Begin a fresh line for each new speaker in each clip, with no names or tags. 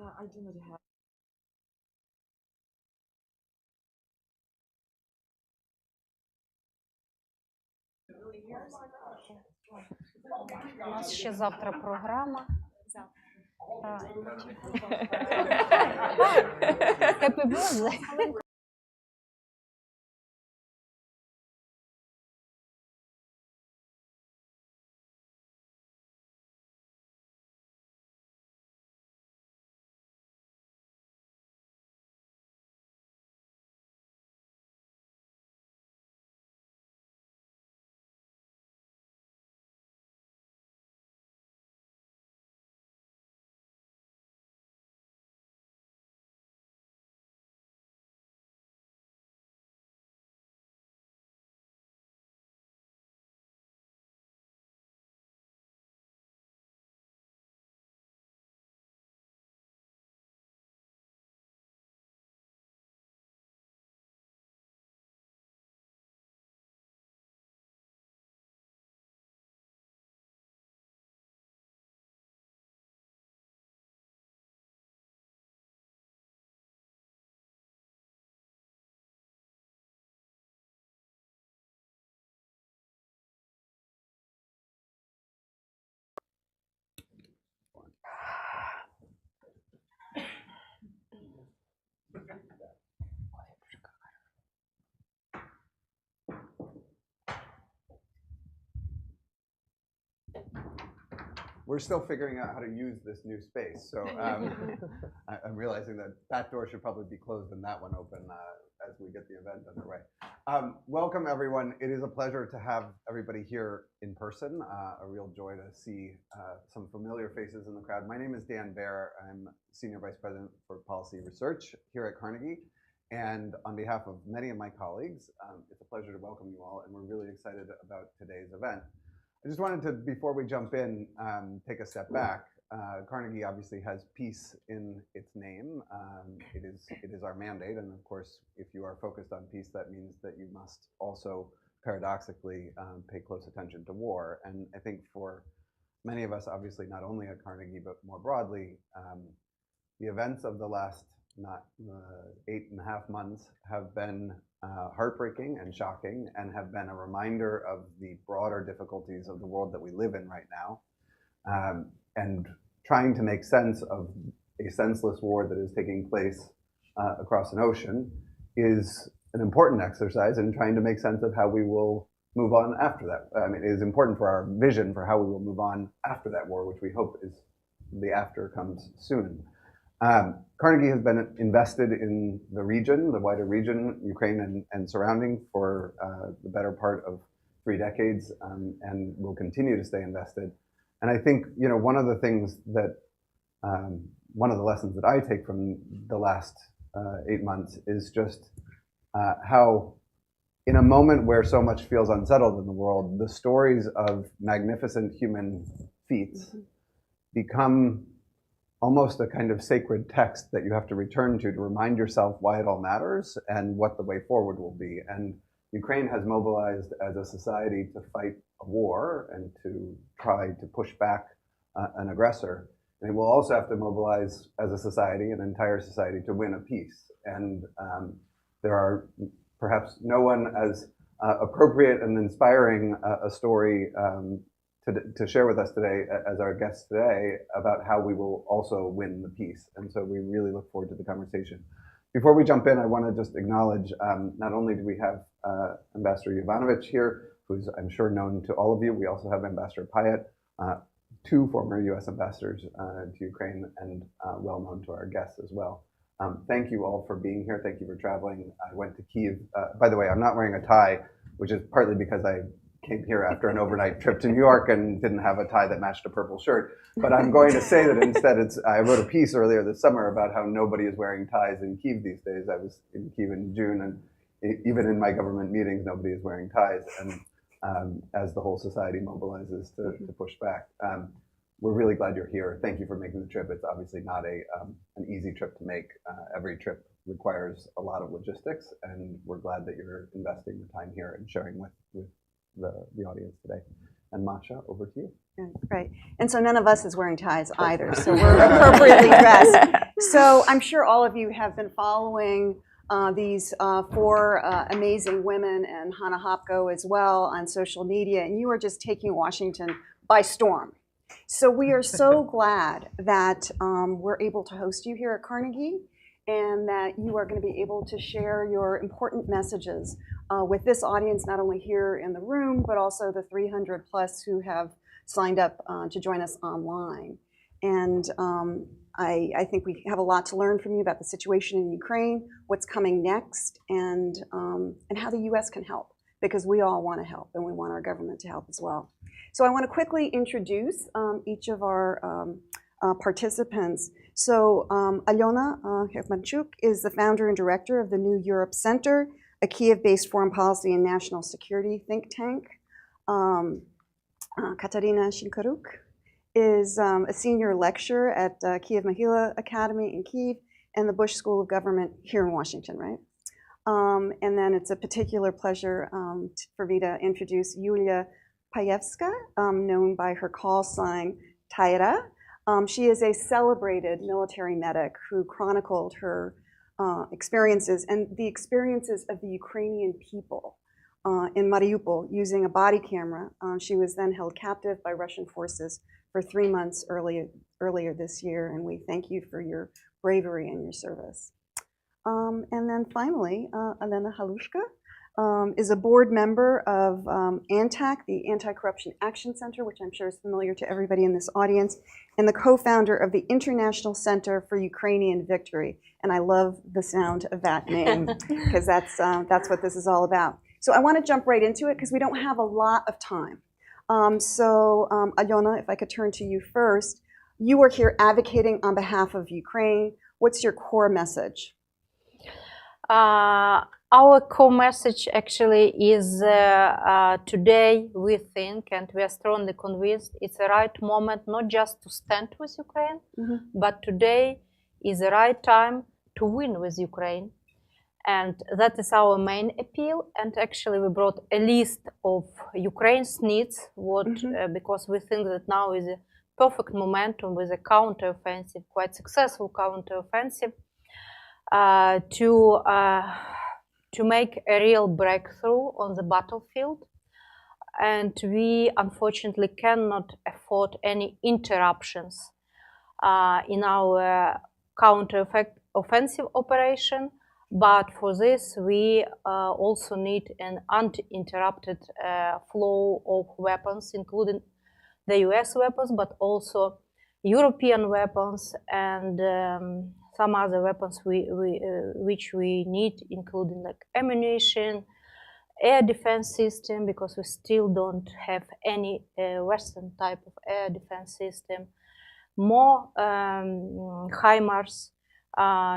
I do not have.
У нас ще завтра програма. Happy birthday.
We're still figuring out how to use this new space, so I'm realizing that that door should probably be closed and that one open as we get the event underway. Welcome, everyone. It is a pleasure to have everybody here in person. A real joy to see some familiar faces in the crowd. My name is Dan Baer. I'm Senior Vice President for Policy Research here at Carnegie. And on behalf of many of my colleagues, it's a pleasure to welcome you all, and we're really excited about today's event. I just wanted to, before we jump in, take a step back. Carnegie obviously has peace in its name. It is our mandate, and of course, if you are focused on peace, that means that you must also, paradoxically, pay close attention to war. And I think for many of us, obviously not only at Carnegie, but more broadly, the events of the last 8.5 months have been heartbreaking and shocking, and have been a reminder of the broader difficulties of the world that we live in right now, and trying to make sense of a senseless war that is taking place across an ocean is an important exercise in trying to make sense of how we will move on after that. I mean, it is important for our vision for how we will move on after that war, which we hope is the after comes soon. Carnegie has been invested in the region, the wider region, Ukraine and surrounding, for the better part of 3 decades, and will continue to stay invested. And I think, you know, one of the things that, one of the lessons that I take from the last 8 months is just how, in a moment where so much feels unsettled in the world, the stories of magnificent human feats become almost a kind of sacred text that you have to return to remind yourself why it all matters and what the way forward will be. And Ukraine has mobilized as a society to fight a war and to try to push back an aggressor. And it will also have to mobilize as a society, an entire society, to win a peace. And there are perhaps no one as appropriate and inspiring a story to share with us today as our guest today about how we will also win the peace. And so we really look forward to the conversation. Before we jump in, I want to just acknowledge not only do we have Ambassador Yovanovitch here, who's I'm sure known to all of you, we also have Ambassador Pyatt, 2 former US ambassadors to Ukraine, and well known to our guests as well. Thank you all for being here. Thank you for traveling. I went to Kyiv. By the way, I'm not wearing a tie, which is partly because I came here after an overnight trip to New York and didn't have a tie that matched a purple shirt. But I'm going to say that instead I wrote a piece earlier this summer about how nobody is wearing ties in Kyiv these days. I was in Kyiv in June, and even in my government meetings, nobody is wearing ties. And as the whole society mobilizes to push back. We're really glad you're here. Thank you for making the trip. It's obviously not an easy trip to make. Every trip requires a lot of logistics, and we're glad that you're investing the time here and sharing with the audience today. And Masha, over to you.
Right. And so none of us is wearing ties either, so we're appropriately dressed.
So I'm sure all of you have been following these four amazing women and Hannah Hopko as well on social media, and you are just taking Washington by storm. So we are so glad that we're able to host you here at Carnegie, and that you are going to be able to share your important messages with this audience, not only here in the room, but also the 300 plus who have signed up to join us online. And I think we have a lot to learn from you about the situation in Ukraine, what's coming next, and how the US can help, because we all want to help and we want our government to help as well. So I want to quickly introduce each of our participants. So Alyona Khekmanchuk is the founder and director of the New Europe Center, a Kiev-based foreign policy and national security think tank. Katarina Shinkaruk is a senior lecturer at Kiev Mahila Academy in Kiev and the Bush School of Government here in Washington, right? And then it's a particular pleasure for me to introduce Yulia Payevska, known by her call sign Taira. She is a celebrated military medic who chronicled her experiences and the experiences of the Ukrainian people in Mariupol using a body camera. She was then held captive by Russian forces for 3 months earlier this year, and we thank you for your bravery and your service. And then finally, Elena Halushka is a board member of ANTAC, the Anti-Corruption Action Center, which I'm sure is familiar to everybody in this audience, and the co-founder of the International Center for Ukrainian Victory. And I love the sound of that name, because that's what this is all about. So I want to jump right into it, because we don't have a lot of time. Alyona, if I could turn to you first. You are here advocating on behalf of Ukraine. What's your core message?
Our core message actually is today we think, and we are strongly convinced, it's the right moment not just to stand with Ukraine, but today is the right time to win with Ukraine. And that is our main appeal. And actually we brought a list of Ukraine's needs, because we think that now is a perfect momentum with a counteroffensive, quite successful counteroffensive, to make a real breakthrough on the battlefield. And we unfortunately cannot afford any interruptions in our counteroffensive operation. But for this, we also need an uninterrupted flow of weapons, including the US weapons, but also European weapons and some other weapons which we need, including like ammunition, air defense system, because we still don't have any Western type of air defense system, more HIMARS.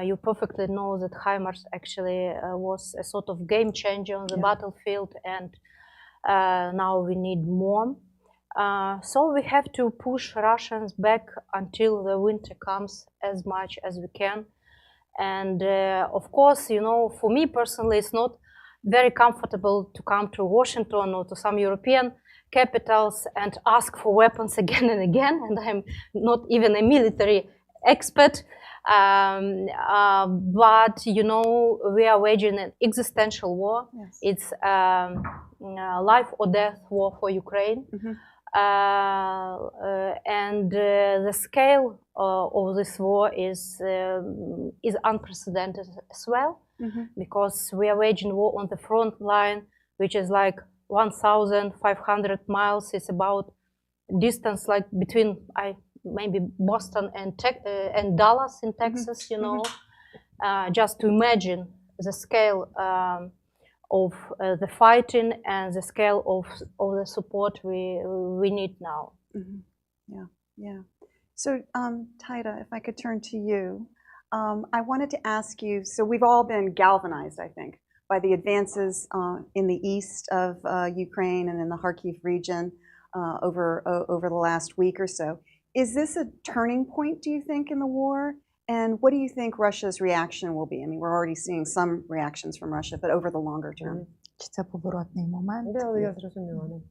You perfectly know that HIMARS actually was a sort of game changer on the battlefield, and now we need more. So we have to push Russians back until the winter comes as much as we can. And of course, you know, for me personally, it's not very comfortable to come to Washington or to some European capitals and ask for weapons again and again. And I'm not even a military expert. But, you know, we are waging an existential war. Yes. It's life or death war for Ukraine. And the scale of this war is unprecedented as well, because we are waging war on the front line, which is like 1,500 miles. It's about distance like between maybe Boston and Dallas in Texas, you know, just to imagine the scale of the fighting and the scale of the support we need now.
Yeah. So, Taira, if I could turn to you, I wanted to ask you, so we've all been galvanized, I think, by the advances in the east of Ukraine and in the Kharkiv region over the last week or so. Is this a turning point, do you think, in the war? And what do you think Russia's reaction will be? I mean, we're already seeing some reactions from Russia, but over the longer term.
Чи це поворотний момент?
Да, я зрозуміла.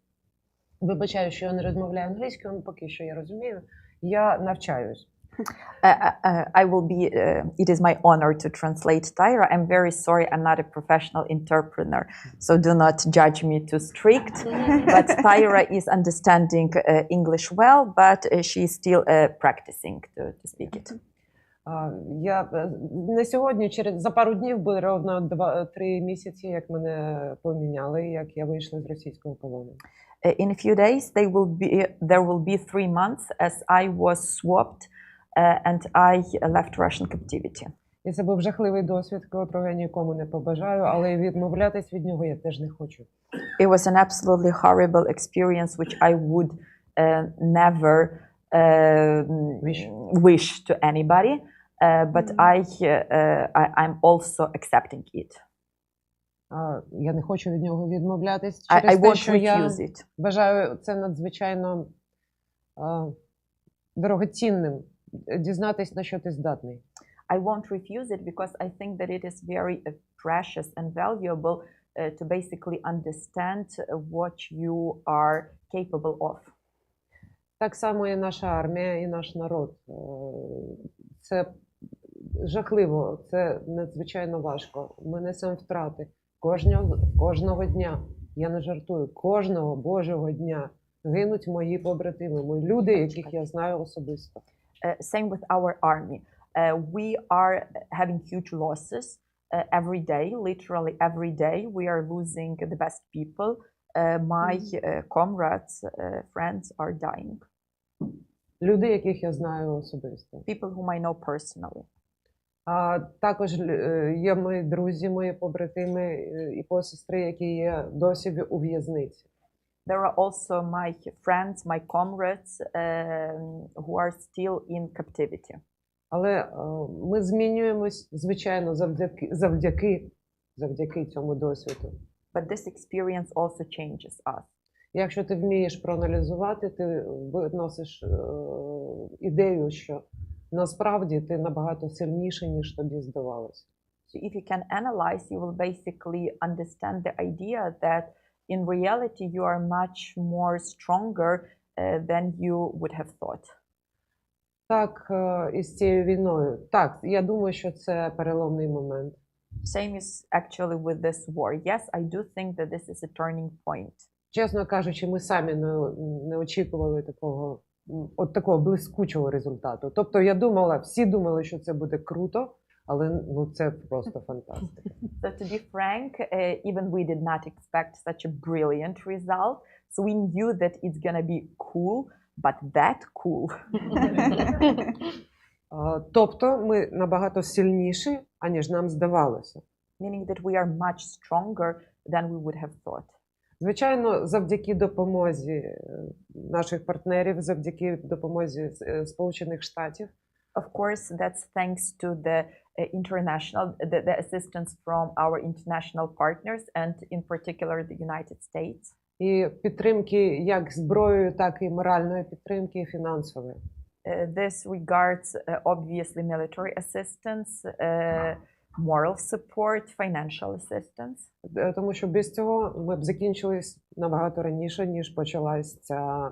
Вибачаю, що я не розмовляю англійською, поки що я розумію. Я навчаюсь.
I will be, it is my honor to translate Tyra. I'm very sorry, I'm not a professional interpreter, so do not judge me too strict. But Tyra is understanding English well, but she is still practicing to speak it.
Я не сьогодні, за пару днів буде ровно 3 місяці, як мене поміняли, як я вийшла з російського полону.
In a few days, there will be 3 months as I was swapped and I left Russian captivity.
І це був жахливий досвід, котрого я нікому не побажаю, але відмовлятись від нього я теж не хочу.
It was an absolutely horrible experience, which I would never wish to anybody, but I'm also accepting it.
Я не хочу від нього відмовлятись
I
через те,
won't
що я
refuse it.
вважаю це надзвичайно дорогоцінним, дізнатись, на що ти здатний.
I won't refuse it because I think that it is very precious and valuable to basically understand what you are capable of.
Так само і наша армія, і наш народ. Це жахливо, це надзвичайно важко. Ми несемо втрати кожного дня. Я не жартую, кожного Божого дня гинуть мої побратими, мої люди, яких я знаю особисто.
Same with our army. We are having huge losses every day, literally every day. We are losing the best people. My comrades, friends are dying.
Люди, яких я знаю особисто.
People whom I know personally.
А також є мої друзі, мої побратими і посестри, які є досі у в'язниці.
There are also my friends, my comrades who are still in captivity.
Але ми змінюємось, звичайно, завдяки цьому досвіду.
But this experience also changes us.
Якщо ти вмієш проаналізувати, ти виносиш ідею, що насправді ти набагато сильніше, ніж тобі здавалося.
So if you can analyze, you will basically understand the idea that in reality you are much more stronger than you would have thought.
Так, із цією війною. Так, я думаю, що це переломний момент.
Same is actually with this war. Yes, I do think that this is a turning point.
Чесно кажучи, ми самі не очікували такого блискучого результату. Тобто всі думали, що це буде круто, але це просто фантастика.
So to be frank, even we did not expect such a brilliant result. So we knew that it's gonna be cool, but that cool.
Тобто ми набагато сильніші, аніж нам здавалося.
Meaning that we are much stronger than we would have thought.
Звичайно, завдяки допомозі наших партнерів, завдяки допомозі Сполучених Штатів.
Of course, that's thanks to the the assistance from our international partners and in particular the United States.
І підтримки як зброєю, так і моральної підтримки, і фінансової.
This regards obviously military assistance, moral support, financial assistance.
Тому що без цього ми б закінчились набагато раніше, ніж почалась ця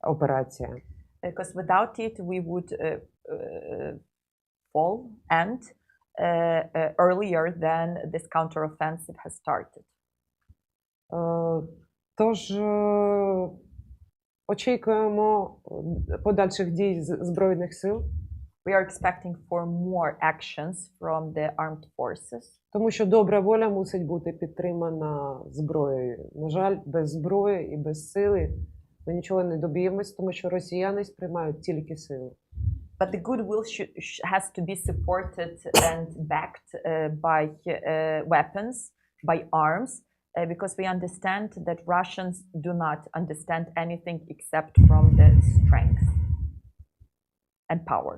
операція.
Because without it we would fall and earlier than this counteroffensive has started.
Тож очікуємо подальших дій Збройних сил.
We are expecting for more actions from the armed forces.
Тому що добра воля мусить бути підтримана зброєю. На жаль, без зброї і без сили ми нічого не доб'ємось, тому що росіяни сприймають тільки силу.
But the goodwill has to be supported and backed by weapons, by arms, because we understand that Russians do not understand anything except from the strength and power.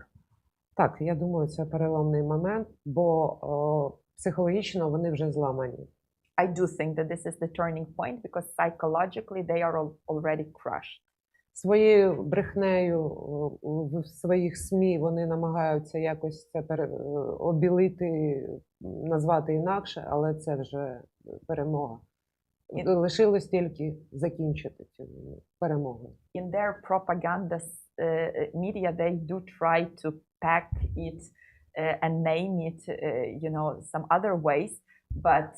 Так, я думаю, це переломний момент, бо психологічно вони вже зламані.
I do think that this is the turning point because psychologically they are already crushed.
Своєю брехнею в своїх СМІ вони намагаються якось це обілити, назвати інакше, але це вже перемога. Лишилось тільки закінчити цю перемогу.
In their propaganda media, they do try to pack it and name it, some other ways, but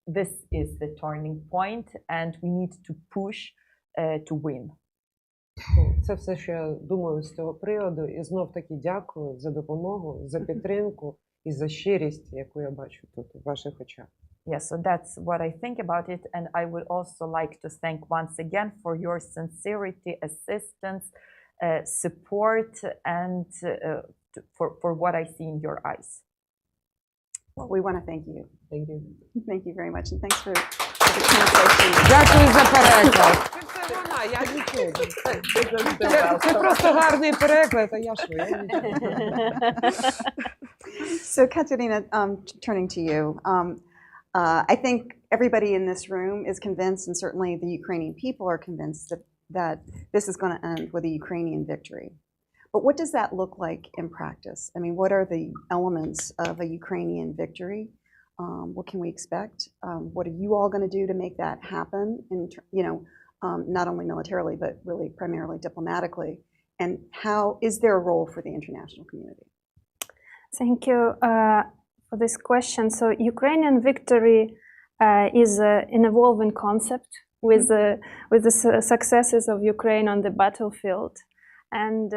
this is the turning point, and we need to push to win.
Це все, що я думаю з цього приводу. І знов-таки дякую за допомогу, за підтримку і за щирість, яку я бачу тут у ваших очах.
Yeah, so that's what I think about it, and I would also like to thank once again for your sincerity, assistance, support, and for what I see in your eyes.
Well, we want to thank you.
Thank you.
Thank you very much, and thanks for the translation.
Дякую за переклад. Це вона, я нічого. Це просто гарний переклад, а я що? Я нічого.
So, Katerina, turning to you, I think everybody in this room is convinced, and certainly the Ukrainian people are convinced that this is going to end with a Ukrainian victory. But what does that look like in practice? I mean, what are the elements of a Ukrainian victory? What can we expect? What are you all going to do to make that happen? Not only militarily, but really primarily diplomatically. And how is there a role for the international community?
Thank you for this question. So Ukrainian victory is an evolving concept with the successes of Ukraine on the battlefield. And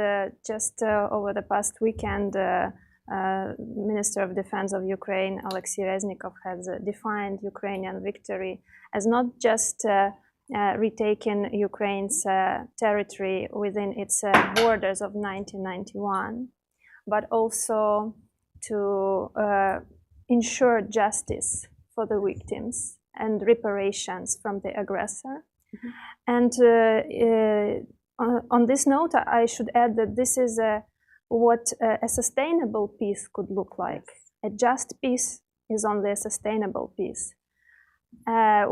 just over the past weekend, Minister of Defense of Ukraine, Alexei Reznikov, has defined Ukrainian victory as not just retaking Ukraine's territory within its borders of 1991, but also to ensure justice for the victims and reparations from the aggressor. Mm-hmm. And on this note, I should add that this is what a sustainable peace could look like. A just peace is only a sustainable peace,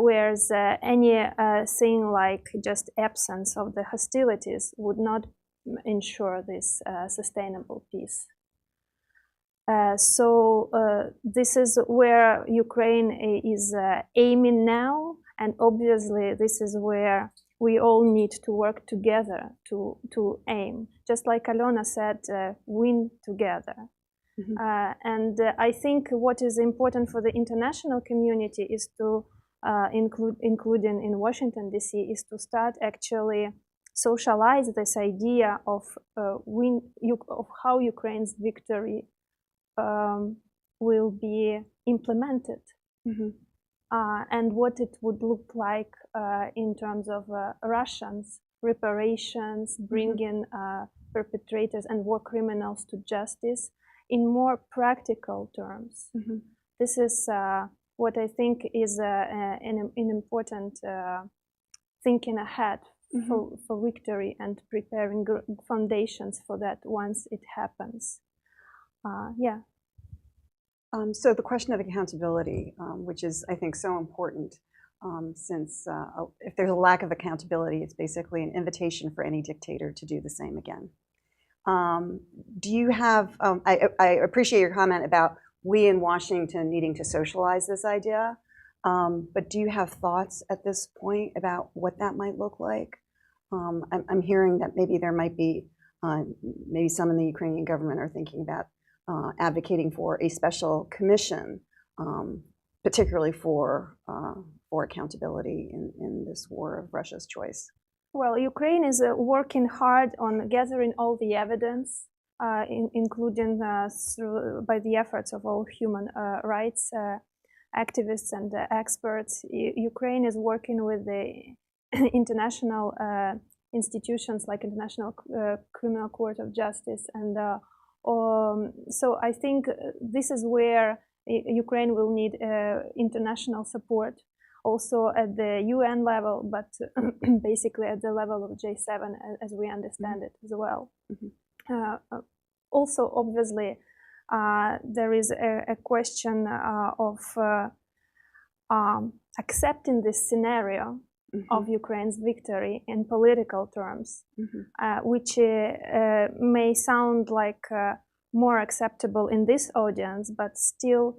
whereas anything like just absence of the hostilities would not ensure this sustainable peace. So this is where Ukraine is aiming now, and obviously this is where we all need to work together to aim. Just like Alona said, win together. Mm-hmm. And I think what is important for the international community is to, including in Washington, D.C., is to start actually socialize this idea of how Ukraine's victory will be implemented. Mm-hmm. And what it would look like in terms of Russians, reparations, bringing perpetrators and war criminals to justice in more practical terms. Mm-hmm. This is what I think is an important thinking ahead for victory and preparing foundations for that once it happens. Yeah.
So the question of accountability, which is, I think, so important, since if there's a lack of accountability, it's basically an invitation for any dictator to do the same again. Do you have, I appreciate your comment about we in Washington needing to socialize this idea, but do you have thoughts at this point about what that might look like? I'm hearing that maybe there might be, maybe some in the Ukrainian government are thinking about advocating for a special commission, particularly for accountability in this war of Russia's choice.
Well, Ukraine is working hard on gathering all the evidence, including by the efforts of all human rights activists and experts. Ukraine is working with the international institutions like International Criminal Court of Justice, and so I think this is where Ukraine will need international support, also at the UN level, but basically at the level of J7 as we understand it as well. Mm-hmm. Also, obviously, there is a question of accepting this scenario of Ukraine's victory in political terms, which may sound like more acceptable in this audience, but still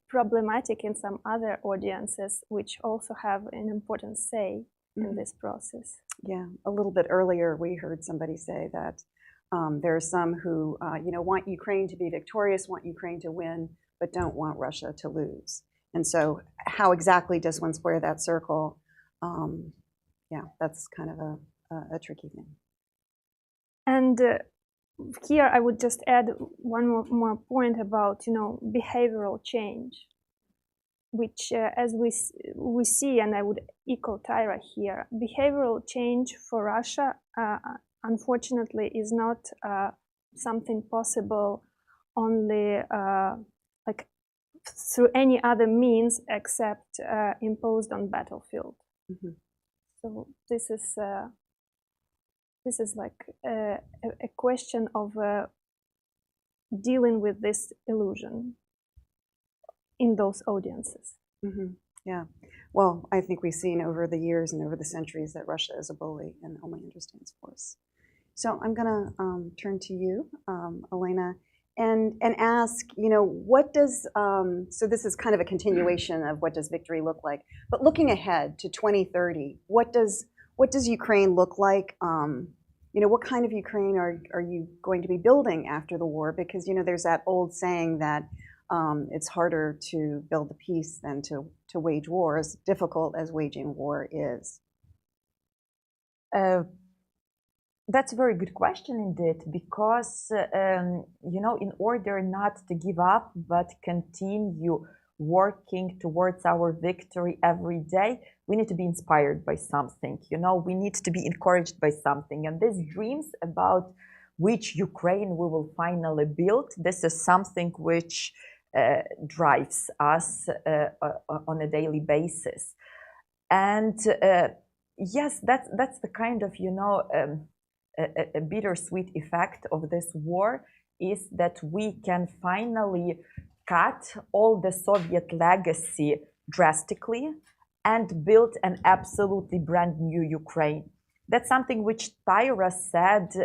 problematic in some other audiences, which also have an important say in this process.
Yeah, a little bit earlier we heard somebody say that there are some who want Ukraine to be victorious, want Ukraine to win, but don't want Russia to lose. And so how exactly does one square that circle? Yeah, that's kind of a tricky thing.
And here I would just add one more point about behavioral change, which as we see, and I would echo Tyra here, behavioral change for Russia unfortunately is not something possible only like through any other means except imposed on battlefield.
Mm-hmm.
So this is like a question of dealing with this illusion in those audiences.
Mm-hmm. Yeah. Well, I think we've seen over the years and over the centuries that Russia is a bully and only understands force. So I'm going to turn to you, Elena, and ask, what does, so this is kind of a continuation of what does victory look like, but looking ahead to 2030, what does Ukraine look like? What kind of Ukraine are you going to be building after the war? Because, there's that old saying that it's harder to build a peace than to wage war, as difficult as waging war is.
That's a very good question indeed, because, in order not to give up, but continue working towards our victory every day, we need to be inspired by something, we need to be encouraged by something. And these dreams about which Ukraine we will finally build, this is something which drives us on a daily basis. And yes, that's the kind of, a bittersweet effect of this war, is that we can finally cut all the Soviet legacy drastically and build an absolutely brand new Ukraine. That's something which Tyra said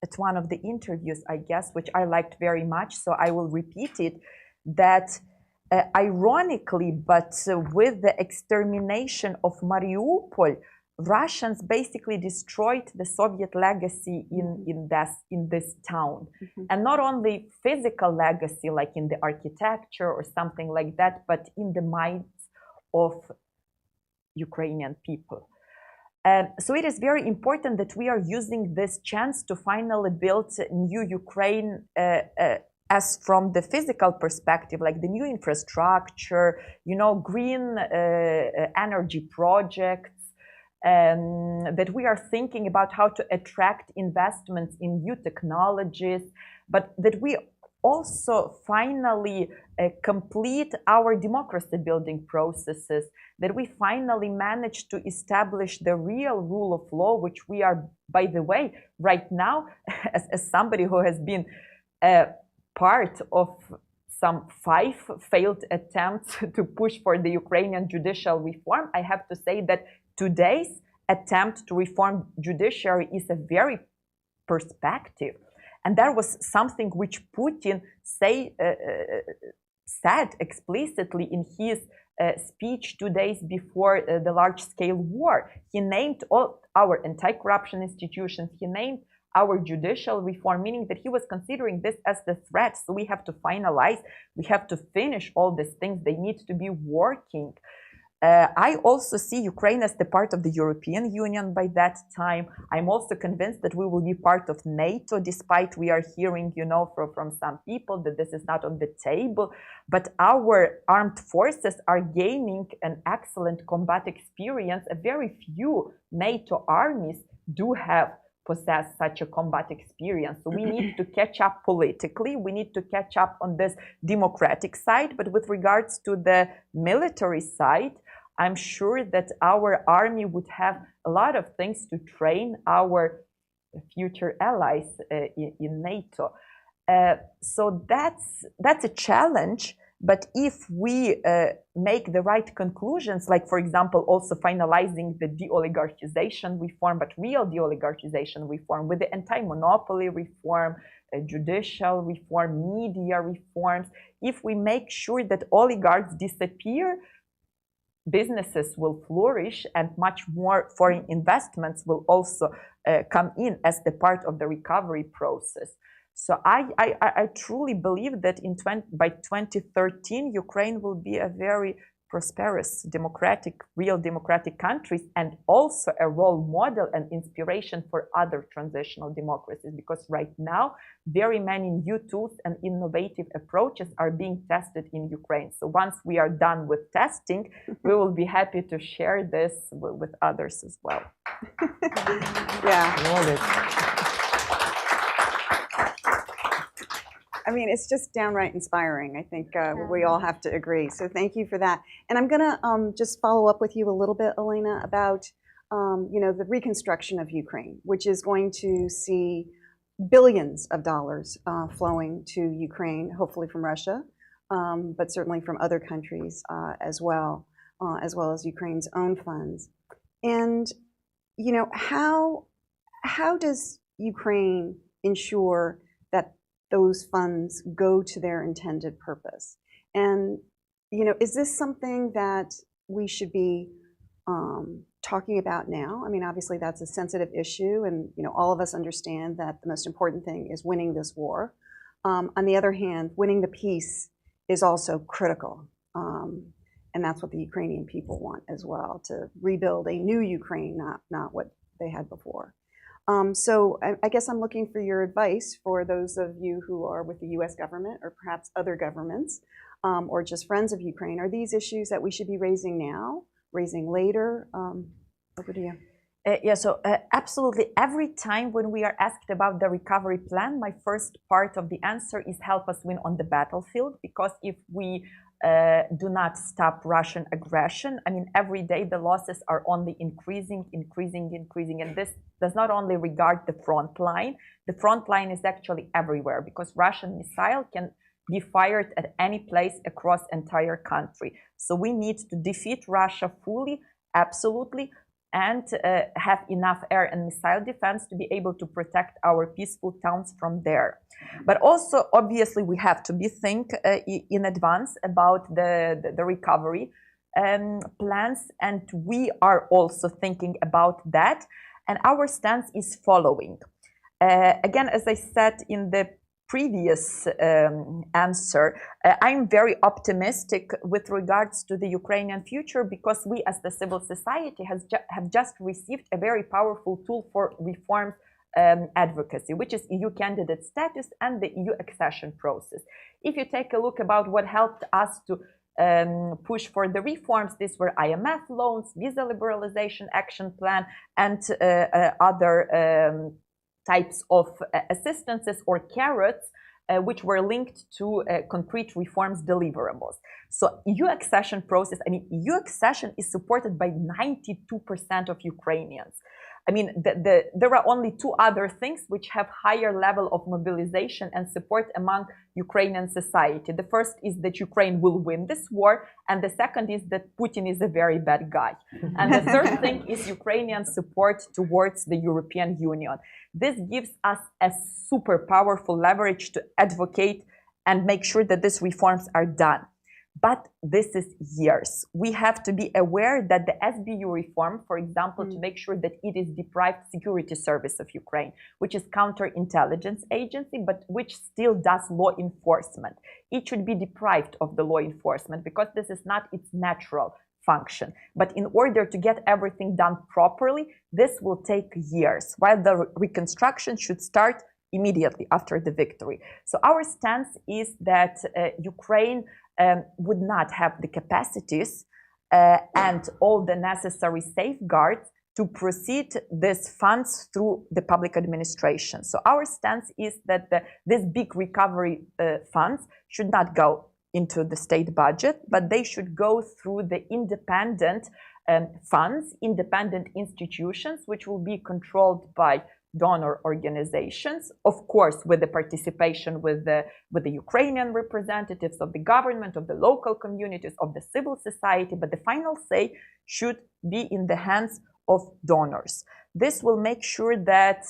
at one of the interviews, I guess, which I liked very much, so I will repeat it, that ironically, but with the extermination of Mariupol, Russians basically destroyed the Soviet legacy in this town. Mm-hmm. And not only physical legacy, like in the architecture or something like that, but in the minds of Ukrainian people. So it is very important that we are using this chance to finally build new Ukraine as from the physical perspective, like the new infrastructure, green energy projects, that we are thinking about how to attract investments in new technologies, but that we also finally complete our democracy building processes, that we finally manage to establish the real rule of law, which we are, by the way, right now, as somebody who has been part of some 5 failed attempts to push for the Ukrainian judicial reform, I have to say that today's attempt to reform judiciary is a very perspective. And that was something which Putin said explicitly in his speech 2 days before the large-scale war. He named all our anti-corruption institutions, he named our judicial reform, meaning that he was considering this as the threat. So we have to finalize, we have to finish all these things, they need to be working. I also see Ukraine as the part of the European Union by that time. I'm also convinced that we will be part of NATO, despite we are hearing, from some people that this is not on the table. But our armed forces are gaining an excellent combat experience. A very few NATO armies do possess such a combat experience. So we need to catch up politically, we need to catch up on this democratic side, but with regards to the military side, I'm sure that our army would have a lot of things to train our future allies in NATO. So that's a challenge. But if we make the right conclusions, like, for example, also finalizing the de-oligarchization reform, but real de-oligarchization reform with the anti-monopoly reform, judicial reform, media reforms, if we make sure that oligarchs disappear, businesses will flourish and much more foreign investments will also come in as the part of the recovery process. So I truly believe that by 2013, Ukraine will be a very prosperous, democratic, real democratic country, and also a role model and inspiration for other transitional democracies, because right now, very many new tools and innovative approaches are being tested in Ukraine. So once we are done with testing, we will be happy to share this with others as well.
Yeah. I mean, it's just downright inspiring. I think we all have to agree. So thank you for that. And I'm going to just follow up with you a little bit, Elena, about the reconstruction of Ukraine, which is going to see billions of dollars flowing to Ukraine, hopefully from Russia, but certainly from other countries as well as Ukraine's own funds. And how does Ukraine ensure that those funds go to their intended purpose? And, is this something that we should be talking about now? I mean, obviously that's a sensitive issue, and, all of us understand that the most important thing is winning this war. On the other hand, winning the peace is also critical. And that's what the Ukrainian people want as well, to rebuild a new Ukraine, not what they had before. So I guess I'm looking for your advice for those of you who are with the US government or perhaps other governments or just friends of Ukraine. Are these issues that we should be raising now, raising later? Over to you.
So absolutely. Every time when we are asked about the recovery plan, my first part of the answer is help us win on the battlefield, because if we do not stop Russian aggression, I mean, every day the losses are only increasing, and this does not only regard the front line. The front line is actually everywhere, because Russian missile can be fired at any place across entire country. So we need to defeat Russia fully, absolutely, and have enough air and missile defense to be able to protect our peaceful towns from there. But also, obviously, we have to think in advance about the recovery plans, and we are also thinking about that. And our stance is following. Again, as I said in the previous answer, I'm very optimistic with regards to the Ukrainian future, because we as the civil society have just received a very powerful tool for reform advocacy, which is EU candidate status and the EU accession process. If you take a look about what helped us to push for the reforms, these were IMF loans, visa liberalization action plan, and other types of assistances or carrots which were linked to concrete reforms deliverables. So EU accession process, I mean, EU accession is supported by 92% of Ukrainians. I mean, there are only two other things which have higher level of mobilization and support among Ukrainian society. The first is that Ukraine will win this war, and the second is that Putin is a very bad guy. And the third thing is Ukrainian support towards the European Union. This gives us a super powerful leverage to advocate and make sure that these reforms are done. But this is years. We have to be aware that the SBU reform, for example, to make sure that it is deprived security service of Ukraine, which is counterintelligence agency, but which still does law enforcement. It should be deprived of the law enforcement because this is not its natural function. But in order to get everything done properly, this will take years, while the reconstruction should start immediately after the victory. So our stance is that Ukraine would not have the capacities and all the necessary safeguards to proceed these funds through the public administration. So our stance is that these big recovery funds should not go into the state budget, but they should go through the independent funds, independent institutions, which will be controlled by donor organizations, of course, with the participation with the Ukrainian representatives of the government, of the local communities, of the civil society, but the final say should be in the hands of donors. This will make sure that,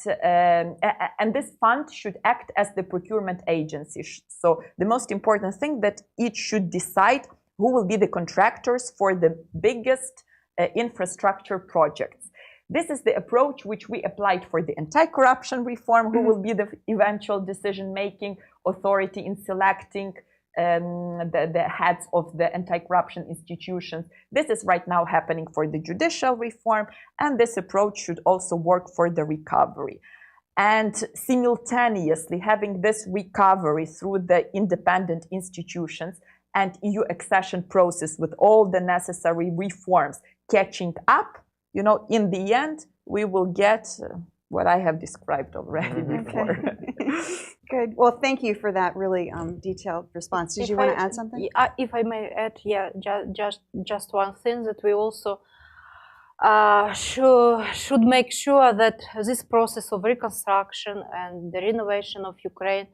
and this fund should act as the procurement agency. So the most important thing that it should decide who will be the contractors for the biggest infrastructure projects. This is the approach which we applied for the anti-corruption reform, who will be the eventual decision-making authority in selecting the heads of the anti-corruption institutions. This is right now happening for the judicial reform, and this approach should also work for the recovery. And simultaneously, having this recovery through the independent institutions and EU accession process with all the necessary reforms catching up, you know, in the end, we will get what I have described already before.
Okay. Good. Well, thank you for that really detailed response. Did you want to add something?
If I may add, yeah, just one thing, that we also should make sure that this process of reconstruction and the renovation of Ukraine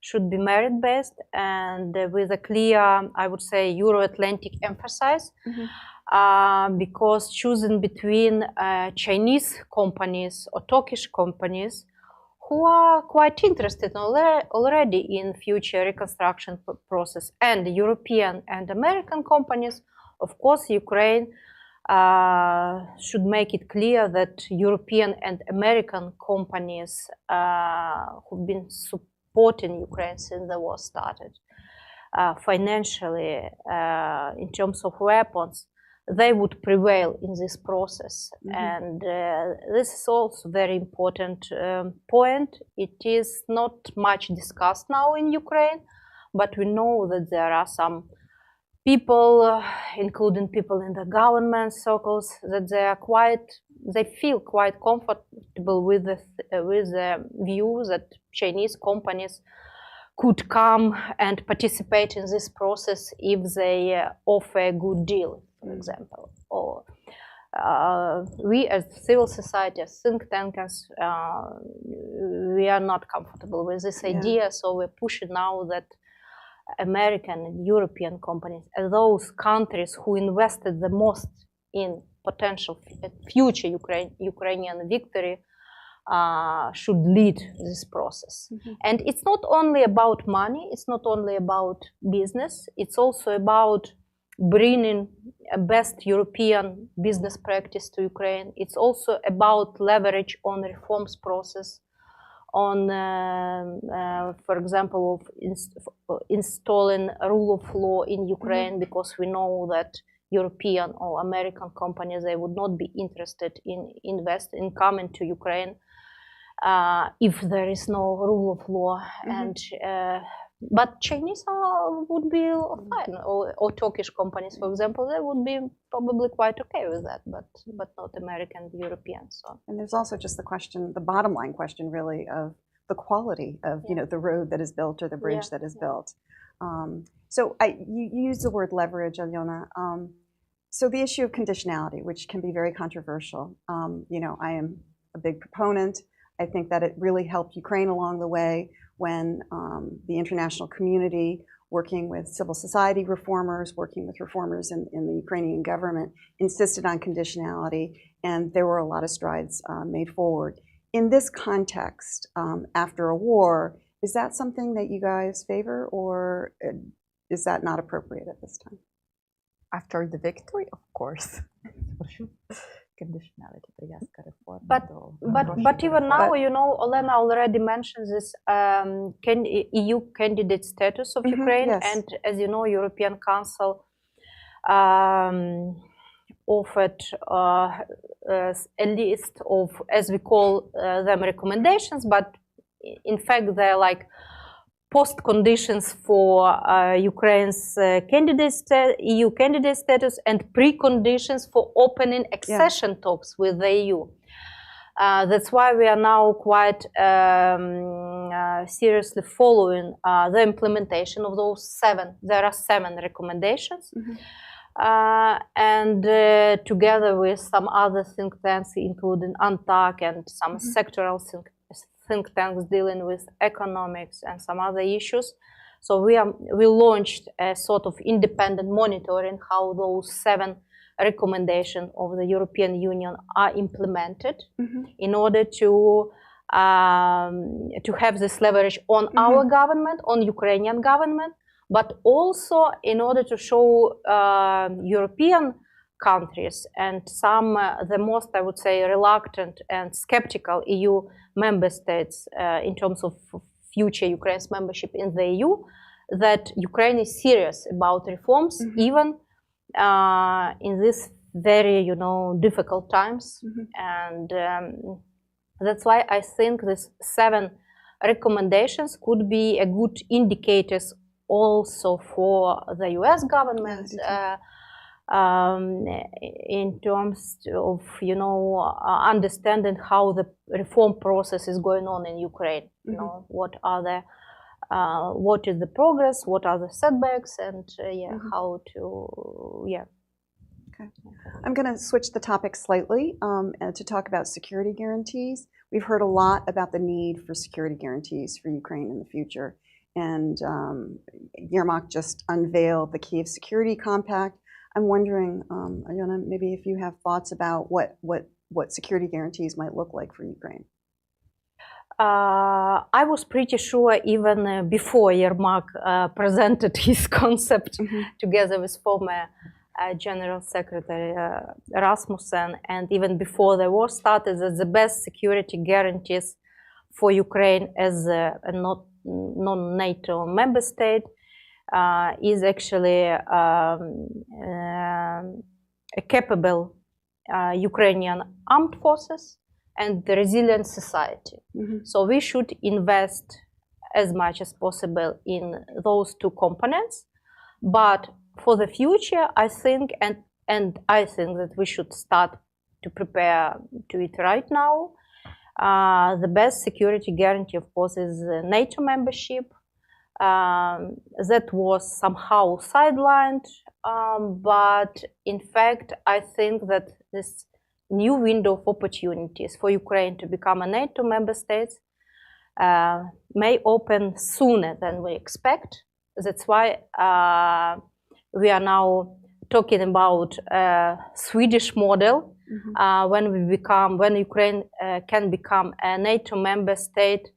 should be merit-based and with a clear, I would say, Euro-Atlantic emphasis. Because choosing between Chinese companies or Turkish companies who are quite interested already in future reconstruction process, and European and American companies, of course, Ukraine should make it clear that European and American companies who've been supporting Ukraine since the war started, financially, in terms of weapons, they would prevail in this process. And this is also very important point. It is not much discussed now in Ukraine, but we know that there are some people, including people in the government circles, that they feel quite comfortable with the view that Chinese companies could come and participate in this process if they offer a good deal, for example. Or we as civil society, as think tankers, we are not comfortable with this idea, so we're pushing now that American and European companies, and those countries who invested the most in potential future Ukrainian victory, should lead this process. And it's not only about money, it's not only about business, it's also about bringing a best European business practice to Ukraine. It's also about leverage on reforms process, on, for example, of installing a rule of law in Ukraine, because we know that European or American companies, they would not be interested in coming to Ukraine if there is no rule of law. And but Chinese would be fine, or Turkish companies, for example, they would be probably quite okay with that, but not American, European. So.
And there's also just the question, the bottom line question, really, of the quality of you know, the road that is built or the bridge that is built. So you use the word leverage, Alyona. So the issue of conditionality, which can be very controversial. You know, I am a big proponent. I think that it really helped Ukraine along the way when the international community, working with civil society reformers, working with reformers in the Ukrainian government, insisted on conditionality, and there were a lot of strides made forward. In this context, after a war, is that something that you guys favor, or is that not appropriate at this time?
After the victory, of course. Conditionality,
but even now, you know, Olena already mentioned this EU candidate status of Ukraine, and as you know, European Council offered a list of, as we call them, recommendations, but in fact they're like post conditions for Ukraine's EU candidate status and preconditions for opening accession talks with the EU. That's why we are now quite seriously following the implementation of those 7. There are 7 recommendations. And together with some other think tanks, including ANTAC and some sectoral think tanks dealing with economics and some other issues. So we launched a sort of independent monitoring how those 7 recommendations of the European Union are implemented in order to have this leverage on our government, on Ukrainian government, but also in order to show European countries and some the most, I would say, reluctant and skeptical EU member states in terms of future Ukraine's membership in the EU, that Ukraine is serious about reforms, even in these very, difficult times. And that's why I think these 7 recommendations could be a good indicators also for the US government in terms of, understanding how the reform process is going on in Ukraine. What is the progress, what are the setbacks, and how to,
Okay. I'm going to switch the topic slightly to talk about security guarantees. We've heard a lot about the need for security guarantees for Ukraine in the future. And Yermak just unveiled the Kyiv Security Compact. I'm wondering, Alyona, maybe if you have thoughts about what security guarantees might look like for Ukraine.
I was pretty sure even before Yermak presented his concept together with former General Secretary Rasmussen, and even before the war started, that the best security guarantees for Ukraine as a non-NATO member state is actually a capable Ukrainian armed forces and the resilient society. So we should invest as much as possible in those 2 components. But for the future, I think, and I think that we should start to prepare to it right now. The best security guarantee, of course, is NATO membership. That was somehow sidelined, but in fact, I think that this new window of opportunities for Ukraine to become a NATO member state may open sooner than we expect. That's why we are now talking about a Swedish model when Ukraine can become a NATO member state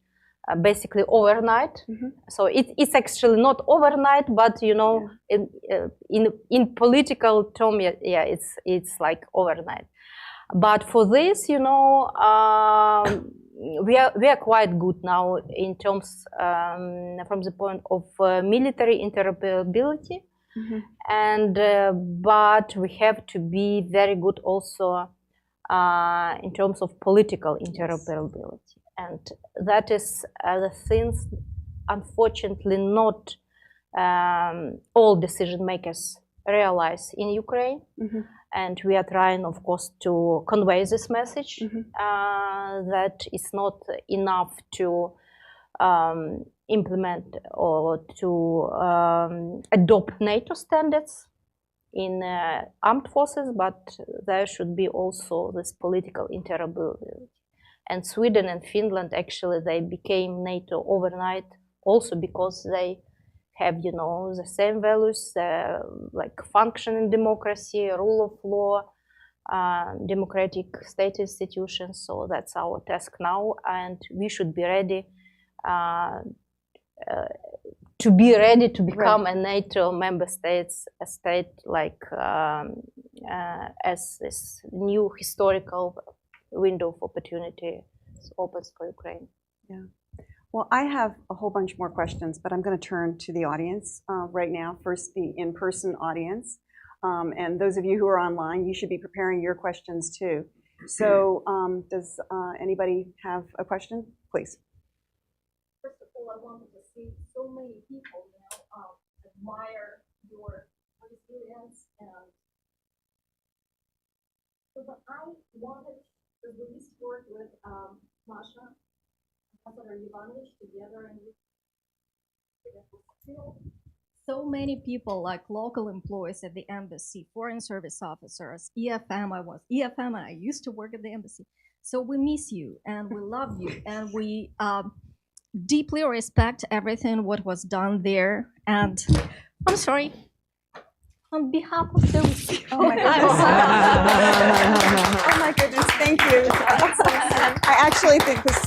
basically overnight. So it's actually not overnight, but in political term, it's like overnight. But for this, we are quite good now in terms from the point of military interoperability, and but we have to be very good also in terms of political interoperability, and that is the things, unfortunately, not all decision makers realize in Ukraine. And we are trying, of course, to convey this message that it's not enough to implement or to adopt NATO standards in armed forces, but there should be also this political interoperability. And Sweden and Finland, actually, they became NATO overnight also because they have, the same values, like functioning democracy, rule of law, democratic state institutions. So that's our task now, and we should be ready to become a NATO member state, a state like as this new historical window of opportunity opens for Ukraine.
Yeah. Well, I have a whole bunch more questions, but I'm going to turn to the audience right now. First, the in-person audience. And those of you who are online, you should be preparing your questions too. So does anybody have a question? Please.
First of all, I wanted to say so many people now admire your resilience, and so but I wanted to really work with Masha, Marie Yovanovitch together, and still so many people, like local employees at the embassy, foreign service officers, EFM. And I used to work at the embassy. So we miss you and we love you, and we deeply respect everything what was done there. And I'm sorry, on behalf of those.
Oh my goodness. Oh my goodness, thank you. I actually think this.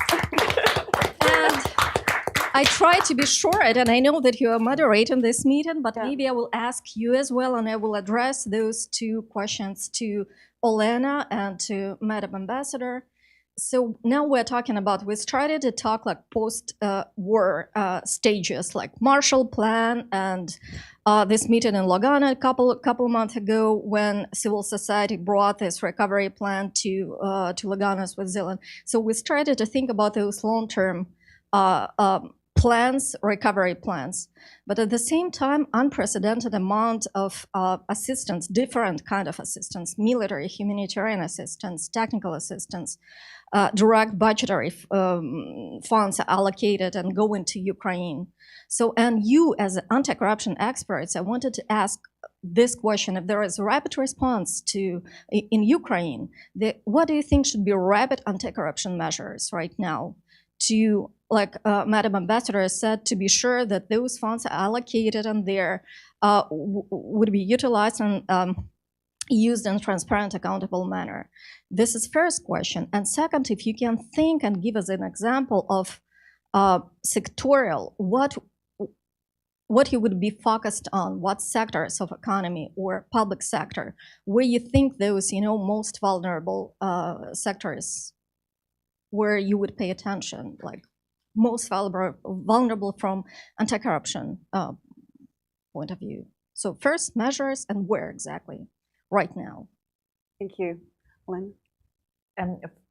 And I try to be short, and I know that you are moderating this meeting, but maybe I will ask you as well, and I will address those two questions to Olena and to Madam Ambassador. So now we're talking about, we started to talk like post-war stages, like Marshall Plan, and this meeting in Lugano a couple months ago when civil society brought this recovery plan to Lugano, Switzerland. So we started to think about those long-term plans, recovery plans. But at the same time, unprecedented amount of assistance, different kind of assistance, military, humanitarian assistance, technical assistance, direct budgetary funds allocated and go into Ukraine. So, and you as anti-corruption experts, I wanted to ask this question: if there is a rapid response to in Ukraine, what do you think should be rapid anti-corruption measures right now to, like Madam Ambassador said, to be sure that those funds are allocated and there would be utilized and used in a transparent, accountable manner? This is first question. And second, if you can think and give us an example of sectorial, what you would be focused on, what sectors of economy or public sector, where you think those, most vulnerable sectors, where you would pay attention, like most vulnerable from anti-corruption point of view. So first, measures, and where exactly right now?
Thank you. Lynn?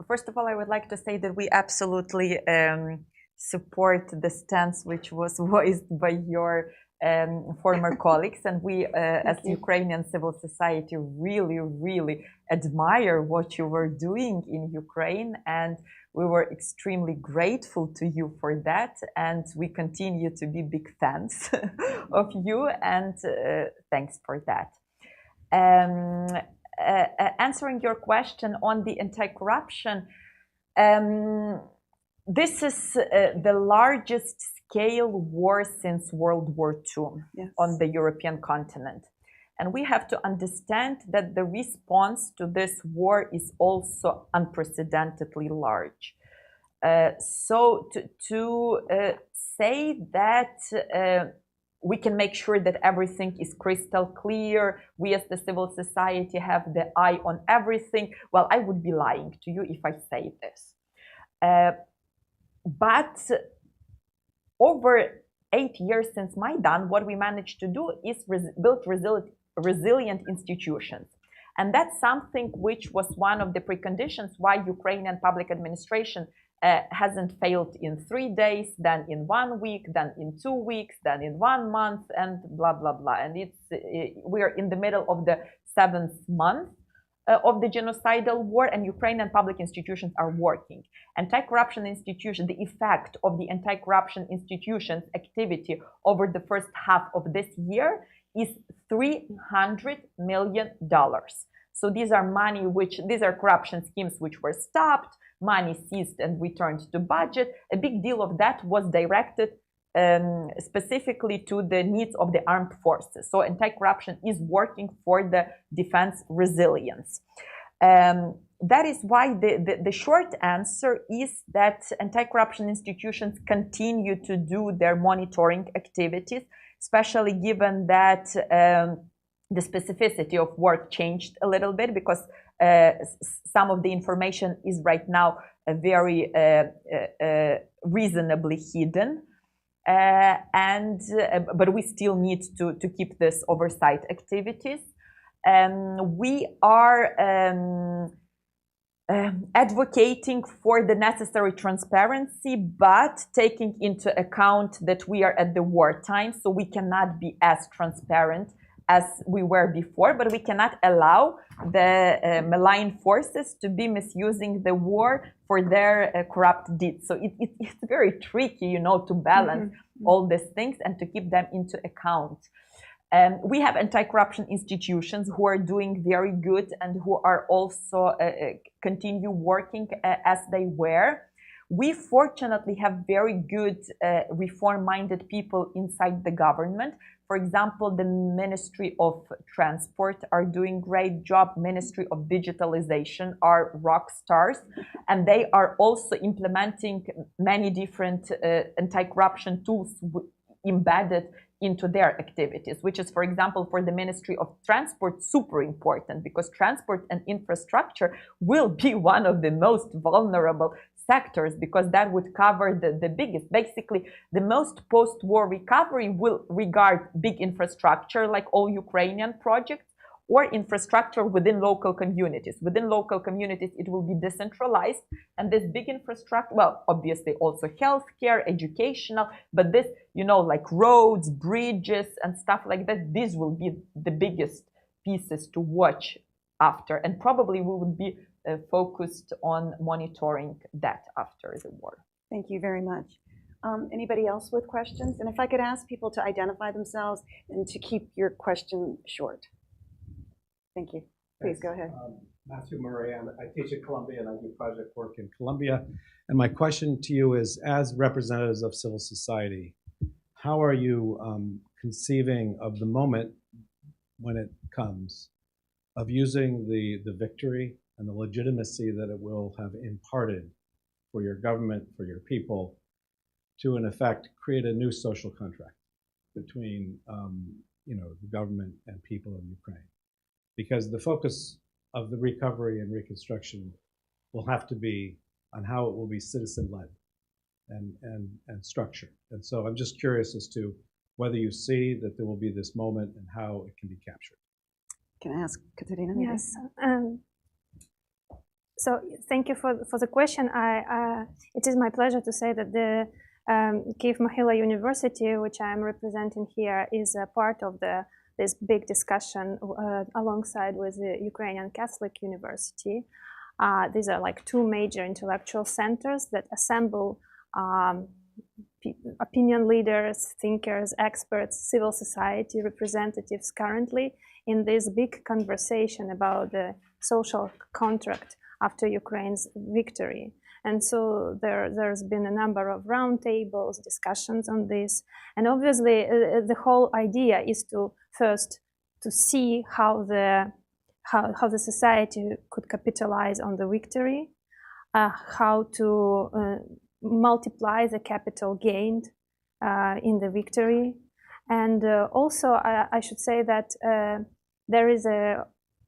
First of all, I would like to say that we absolutely support the stance which was voiced by your former colleagues, and we as Ukrainian civil society really, really admire what you were doing in Ukraine, and we were extremely grateful to you for that, and we continue to be big fans of you, and thanks for that. Answering your question on the anti-corruption, this is the largest scale war since World War II on the European continent. And we have to understand that the response to this war is also unprecedentedly large. So to say that we can make sure that everything is crystal clear, we as the civil society have the eye on everything, well, I would be lying to you if I say this. But over 8 years since Maidan, what we managed to do is build resilient institutions. And that's something which was one of the preconditions why Ukrainian public administration hasn't failed in 3 days, then in 1 week, then in 2 weeks, then in 1 month, and blah, blah, blah. And we're in the middle of the 7th month of the genocidal war, and Ukrainian public institutions are working. Anti-corruption institution, the effect of the anti-corruption institutions activity over the first half of this year is $300 million. So these are these are corruption schemes which were stopped, money seized and returned to budget. A big deal of that was directed specifically to the needs of the armed forces. So anti-corruption is working for the defense resilience. That is why the short answer is that anti-corruption institutions continue to do their monitoring activities, especially given that the specificity of work changed a little bit, because some of the information is right now very reasonably hidden. But we still need to keep this oversight activities. We are advocating for the necessary transparency, but taking into account that we are at the wartime, so we cannot be as transparent as we were before, but we cannot allow the malign forces to be misusing the war for their corrupt deeds. So it's very tricky, to balance all these things and to keep them into account. We have anti-corruption institutions who are doing very good and who are also continue working as they were. We fortunately have very good reform-minded people inside the government. For example, the Ministry of Transport are doing great job. Ministry of Digitalization are rock stars, and they are also implementing many different anti-corruption tools embedded into their activities, which is, for example, for the Ministry of Transport, super important, because transport and infrastructure will be one of the most vulnerable sectors, because that would cover the biggest, basically the most post-war recovery will regard big infrastructure like all Ukrainian projects, or infrastructure within local communities. Within local communities, it will be decentralized, and this big infrastructure, well, obviously also healthcare, educational, but this, you know, like roads, bridges, and stuff like that, these will be the biggest pieces to watch after, and probably we would be focused on monitoring that after the war.
Thank you very much. Anybody else with questions? And if I could ask people to identify themselves and to keep your question short. Thank you. Please go ahead.
Matthew Murray, I teach at Columbia and I do project work in Columbia. And my question to you is, as representatives of civil society, how are you conceiving of the moment when it comes of using the victory and the legitimacy that it will have imparted for your government, for your people, to in effect create a new social contract between the government and people of Ukraine? Because the focus of the recovery and reconstruction will have to be on how it will be citizen-led and structured. And so I'm just curious as to whether you see that there will be this moment and how it can be captured.
Can I ask Katerina?
Yes. So thank you for the question. It is my pleasure to say that the Kyiv-Mohyla University, which I am representing here, is a part of this big discussion alongside with the Ukrainian Catholic University. These are like two major intellectual centers that assemble opinion leaders, thinkers, experts, civil society representatives currently in this big conversation about the social contract after Ukraine's victory. And so there's been a number of roundtables, discussions on this. And obviously, the whole idea is to first to see how the society could capitalize on the victory, how to multiply the capital gained in the victory. And also, I should say that there is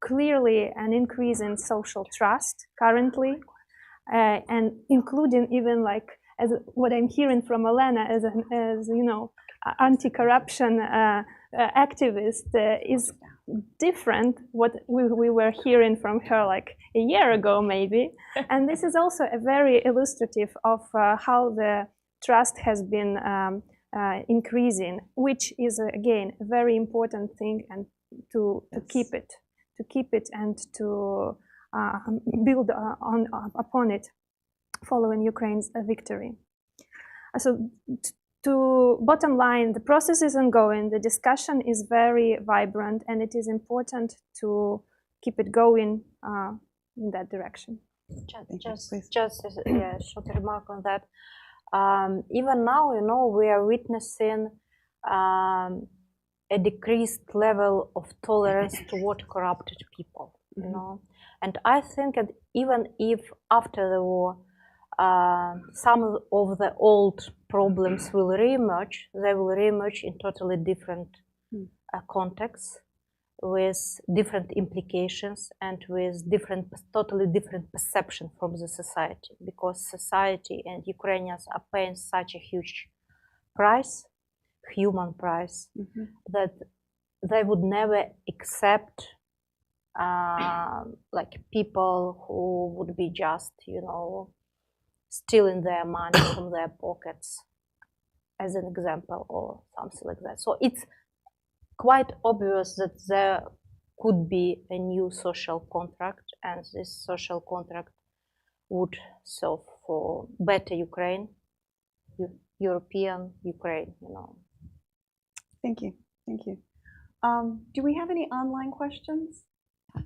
clearly an increase in social trust currently, and including even like as what I'm hearing from Elena as anti-corruption activist is different what we were hearing from her like a year ago maybe. And this is also a very illustrative of how the trust has been increasing, which is again a very important thing, and to keep it and to build upon it following Ukraine's victory. So to bottom line, the process is ongoing, the discussion is very vibrant, and it is important to keep it going in that direction.
Just a short remark on that. Even now, we are witnessing a decreased level of tolerance toward corrupted people, And I think that even if after the war, some of the old problems will reemerge, they will reemerge in totally different contexts, with different implications and with totally different perception from the society, because society and Ukrainians are paying such a huge price, human price, that they would never accept like people who would be just, stealing their money from their pockets, as an example, or something like that. So it's quite obvious that there could be a new social contract, and this social contract would serve for better Ukraine, European Ukraine,
Thank you. Thank you. Do we have any online questions?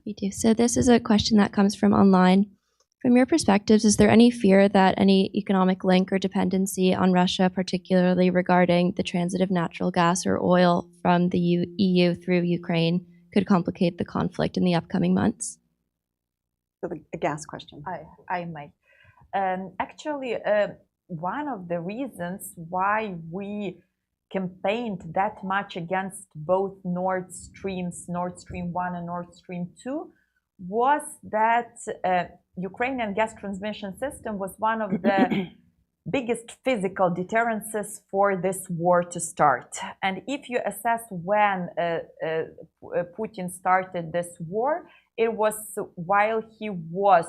We do. So this is a question that comes from online. From your perspectives, is there any fear that any economic link or dependency on Russia, particularly regarding the transit of natural gas or oil from the EU through Ukraine, could complicate the conflict in the upcoming months?
So a gas question.
I may. Actually, one of the reasons why we campaigned that much against both Nord Streams, Nord Stream 1 and Nord Stream 2, was that Ukrainian gas transmission system was one of the biggest physical deterrences for this war to start. And if you assess when Putin started this war, it was while he was,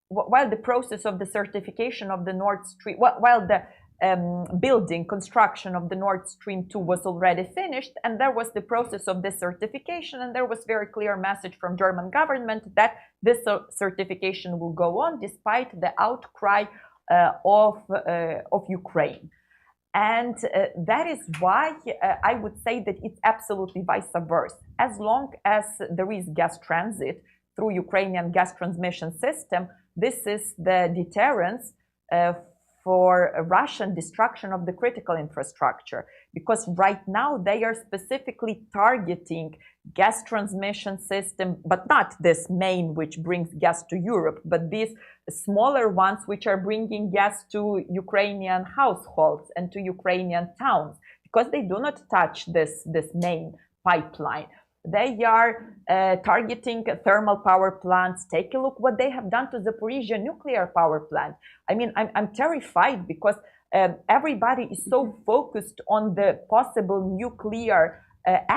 while the process of the certification of the Nord Stream, while the construction of the Nord Stream 2 was already finished, and there was the process of the certification, and there was very clear message from German government that this certification will go on despite the outcry of Ukraine. And that is why I would say that it's absolutely vice versa. As long as there is gas transit through Ukrainian gas transmission system, this is the deterrence for Russian destruction of the critical infrastructure. Because right now they are specifically targeting gas transmission system, but not this main which brings gas to Europe, but these smaller ones which are bringing gas to Ukrainian households and to Ukrainian towns, because they do not touch this main pipeline. They are targeting thermal power plants. Take a look what they have done to the Zaporizhzhia nuclear power plant. I mean, I'm terrified because everybody is so focused on the possible nuclear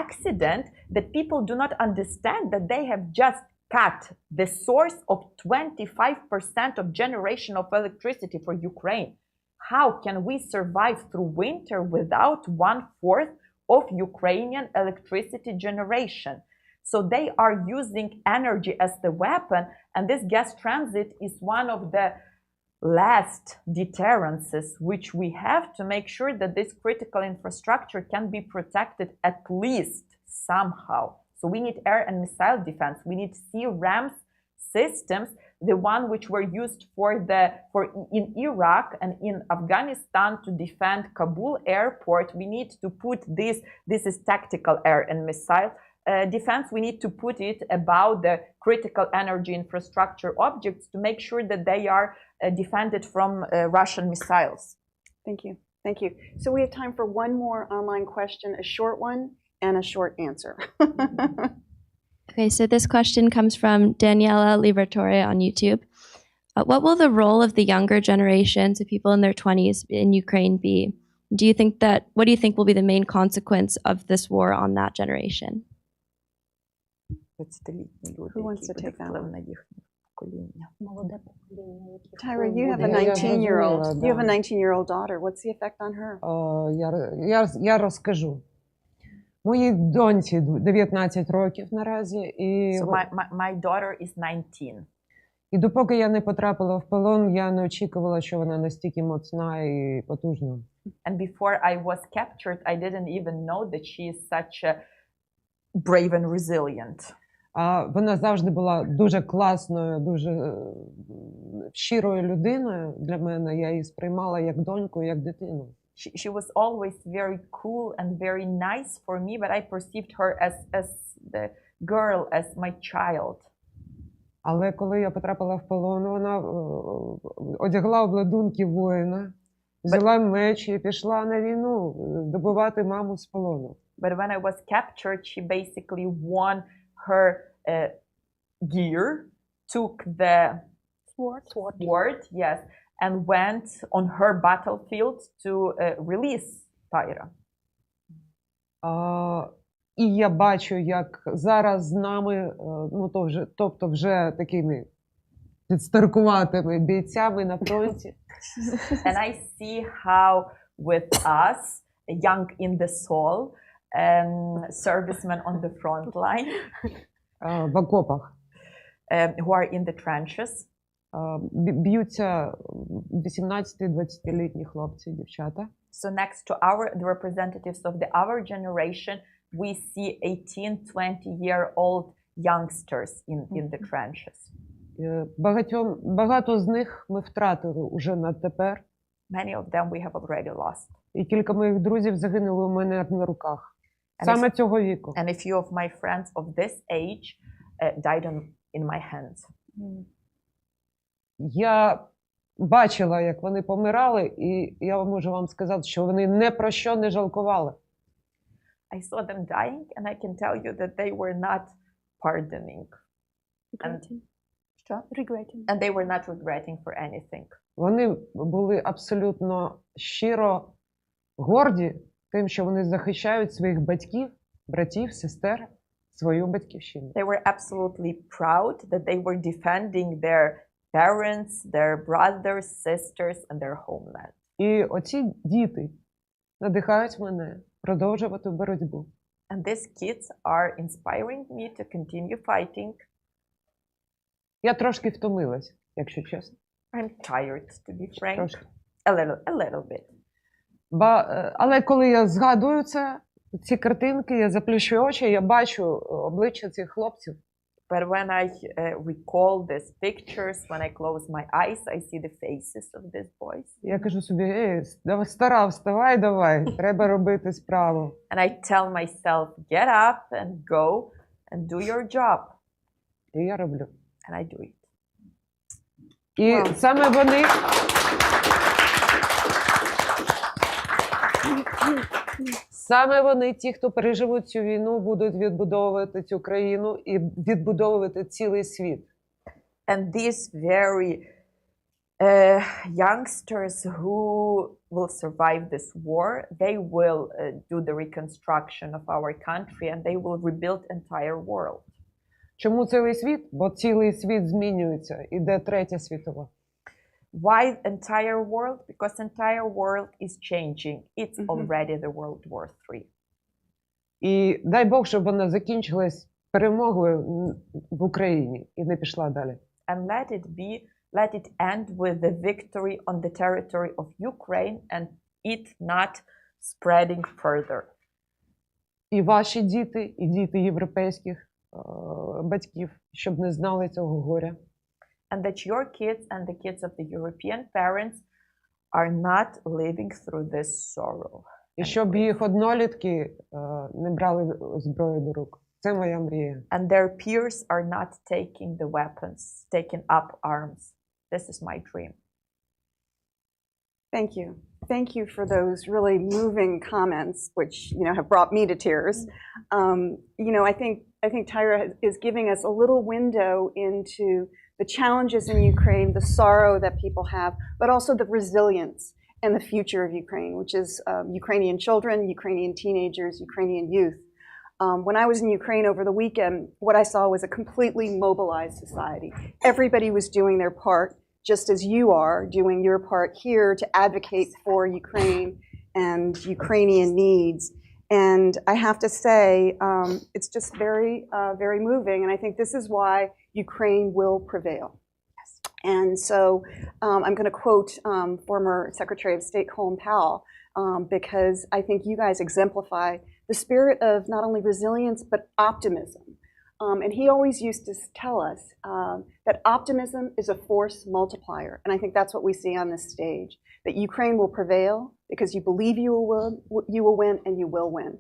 accident that people do not understand that they have just cut the source of 25% of generation of electricity for Ukraine. How can we survive through winter without 1/4 of Ukrainian electricity generation? So they are using energy as the weapon, and this gas transit is one of the last deterrences which we have to make sure that this critical infrastructure can be protected at least somehow. So we need air and missile defense. We need C-RAMS systems, the one which were used in Iraq and in Afghanistan to defend Kabul airport. We need to put this is tactical air and missile defense. We need to put it about the critical energy infrastructure objects to make sure that they are defended from Russian missiles.
Thank you. Thank you. So we have time for one more online question, a short one and a short answer.
Okay, so this question comes from Daniela Liberatore on YouTube. What will the role of the younger generation, so people in their 20s in Ukraine, be? What do you think will be the main consequence of this war on that generation?
Who wants to take that one? Tyra, you have a 19-year-old. You have a 19-year-old daughter. What's the effect on her?
Я розкажу. Моїй доньці 19 років наразі. І,
So my daughter is 19.
І допоки я не потрапила в полон, я не очікувала, що вона настільки моцна і потужна.
And before I was captured, I didn't even know that she is such a brave and resilient.
А вона завжди була дуже класною, дуже щирою людиною для мене. Я її сприймала як доньку, як дитину.
She was always very cool and very nice for me, but I perceived her as the girl, as my child.
Але коли я потрапила в полон, вона одягла обладунки воїна, взяла меч і пішла на війну добивати маму з полону.
But when I was captured, she basically won her gear, took the sword, yes, and went on her battlefield to release Tyra.
І я бачу, як зараз з нами, тобто вже такими підстаркуватими бійцями на фронті.
And I see how with us, young in the soul, servicemen on the front line,
в окопах.
Who are in the trenches.
Б'ються 18-20-літні хлопці, дівчата.
So next to the representatives of our generation, we see 18-20-year-old youngsters in the trenches.
Багато з них ми втратили уже на тепер.
Many of them we have already lost.
І кілька моїх друзів загинули у мене на руках. Саме цього віку.
And a few of my friends of this age died in my hands.
Я бачила, як вони помирали, і я можу вам сказати, що вони ні про що не жалкували.
I saw them dying, and I can tell you that they were not pardoning. And they were not regretting for anything.
Вони були абсолютно щиро горді тим, що вони захищають своїх батьків, братів, сестер, свою батьківщину.
They were absolutely proud that they were defending their parents, their brothers, sisters, and their homeland.
І оці діти надихають мене продовжувати боротьбу.
And these kids are inspiring me to continue fighting.
Я трошки втомилась, якщо чесно.
I'm tired, to be frank.
Трошки.
A little bit.
Але коли я згадую ці картинки, я заплющую очі, я бачу обличчя цих хлопців.
But when I recall these pictures, when I close my eyes, I see the faces of these boys.
Я кажу собі, стара, вставай, давай, треба робити справу.
And I tell myself, get up and go and do your job.
І я роблю.
And I do it.
І саме вони, ті, хто переживуть цю війну, будуть відбудовувати цю країну і відбудовувати цілий світ.
And these very youngsters who will survive this war, they will do the reconstruction of our country and they will rebuild entire world.
Чому цілий світ? Бо цілий світ змінюється, іде третя світова.
Why entire world? Because entire world is changing. It's already the World War III.
І дай Бог, щоб вона закінчилась перемогою в Україні і не пішла далі.
And let it end with the victory on the territory of Ukraine and it not spreading further.
І ваші діти, і діти європейських батьків, щоб не знали цього горя.
And that your kids and the kids of the European parents are not living through this sorrow.
І щоб їх однолітки не брали зброю до рук. Це моя мрія.
And their peers are not taking the weapons, taking up arms. This is my dream.
Thank you. Thank you for those really moving comments, which have brought me to tears. I think Tyra is giving us a little window into the challenges in Ukraine, the sorrow that people have, but also the resilience and the future of Ukraine, which is Ukrainian children, Ukrainian teenagers, Ukrainian youth. When I was in Ukraine over the weekend, what I saw was a completely mobilized society. Everybody was doing their part, just as you are doing your part here to advocate for Ukraine and Ukrainian needs. And I have to say, it's just very, very moving. And I think this is why Ukraine will prevail. Yes. And so I'm going to quote former Secretary of State Colin Powell, because I think you guys exemplify the spirit of not only resilience, but optimism. And he always used to tell us that optimism is a force multiplier. And I think that's what we see on this stage, that Ukraine will prevail because you believe you will win and you will win.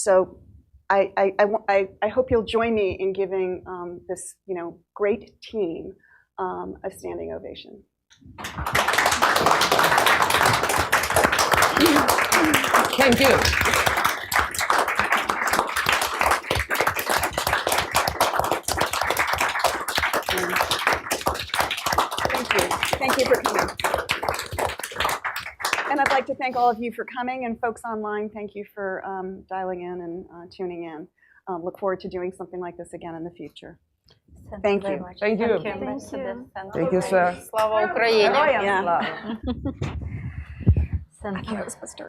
So I hope you'll join me in giving this great team a standing ovation.
Thank you.
Thank you for coming. And I'd like to thank all of you for coming, and folks online, thank you for dialing in and tuning in. Look forward to doing something like this again in the future. Thank you.
Thank you.
Thank you, sir. Слава Україні.
Героям
Yeah.
слава!
Thank you.